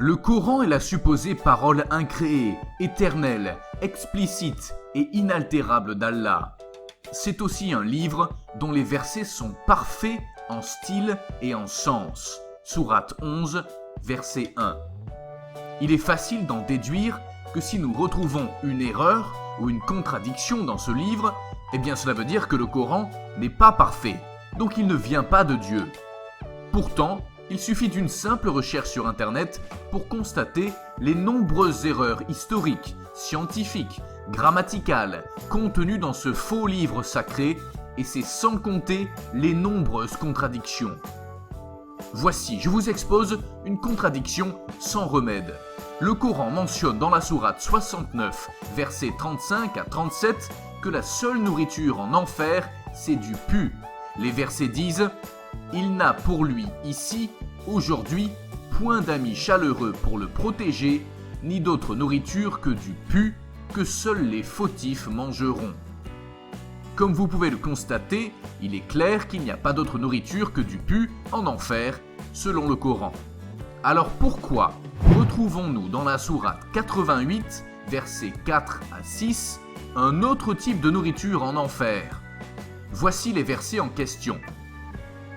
Le Coran est la supposée parole incréée, éternelle, explicite et inaltérable d'Allah. C'est aussi un livre dont les versets sont parfaits en style et en sens. Sourate 11, verset 1. Il est facile d'en déduire que si nous retrouvons une erreur ou une contradiction dans ce livre, eh bien cela veut dire que le Coran n'est pas parfait, donc il ne vient pas de Dieu. Pourtant, il suffit d'une simple recherche sur Internet pour constater les nombreuses erreurs historiques, scientifiques, grammaticales contenues dans ce faux livre sacré, et c'est sans compter les nombreuses contradictions. Voici, je vous expose une contradiction sans remède. Le Coran mentionne dans la sourate 69, versets 35 à 37, que la seule nourriture en enfer, c'est du pu. Les versets disent « Il n'a pour lui ici, aujourd'hui, point d'amis chaleureux pour le protéger, ni d'autre nourriture que du pu, que seuls les fautifs mangeront. » Comme vous pouvez le constater, il est clair qu'il n'y a pas d'autre nourriture que du pu en enfer, selon le Coran. Alors pourquoi retrouvons-nous dans la sourate 88, versets 4 à 6, un autre type de nourriture en enfer? Voici les versets en question.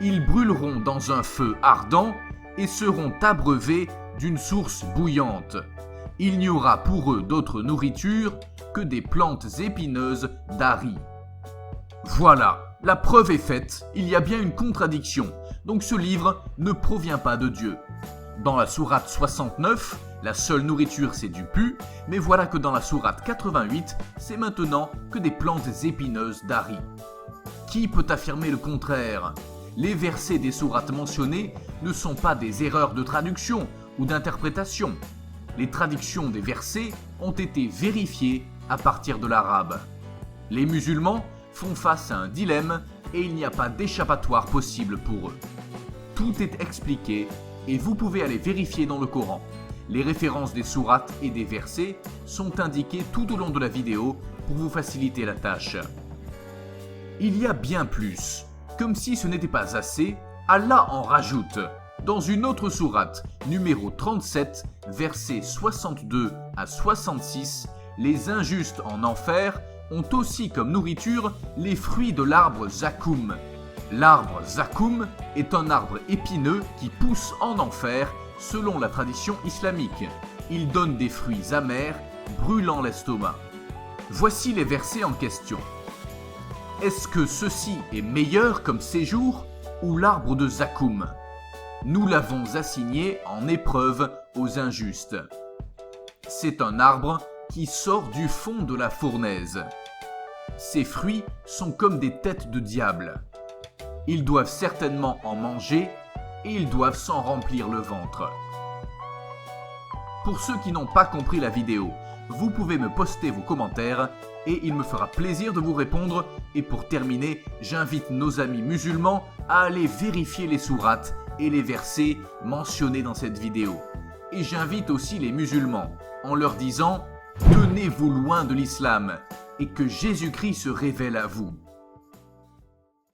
Ils brûleront dans un feu ardent et seront abreuvés d'une source bouillante. Il n'y aura pour eux d'autre nourriture que des plantes épineuses d'Ari. Voilà, la preuve est faite, il y a bien une contradiction, donc ce livre ne provient pas de Dieu. Dans la sourate 69, la seule nourriture c'est du pu, mais voilà que dans la sourate 88, c'est maintenant que des plantes épineuses d'Ari. Qui peut affirmer le contraire? Les versets des sourates mentionnées ne sont pas des erreurs de traduction ou d'interprétation. Les traductions des versets ont été vérifiées à partir de l'arabe. Les musulmans font face à un dilemme et il n'y a pas d'échappatoire possible pour eux. Tout est expliqué et vous pouvez aller vérifier dans le Coran. Les références des sourates et des versets sont indiquées tout au long de la vidéo pour vous faciliter la tâche. Il y a bien plus. Comme si ce n'était pas assez, Allah en rajoute. Dans une autre sourate, numéro 37, versets 62 à 66, les injustes en enfer ont aussi comme nourriture les fruits de l'arbre Zakoum. L'arbre Zakoum est un arbre épineux qui pousse en enfer selon la tradition islamique. Il donne des fruits amers, brûlant l'estomac. Voici les versets en question. Est-ce que ceci est meilleur comme séjour ou l'arbre de Zakoum? Nous l'avons assigné en épreuve aux injustes. C'est un arbre qui sort du fond de la fournaise. Ses fruits sont comme des têtes de diable. Ils doivent certainement en manger et ils doivent s'en remplir le ventre. Pour ceux qui n'ont pas compris la vidéo, vous pouvez me poster vos commentaires et il me fera plaisir de vous répondre. Et pour terminer, j'invite nos amis musulmans à aller vérifier les sourates et les versets mentionnés dans cette vidéo. Et j'invite aussi les musulmans en leur disant « Tenez-vous loin de l'islam et que Jésus-Christ se révèle à vous ».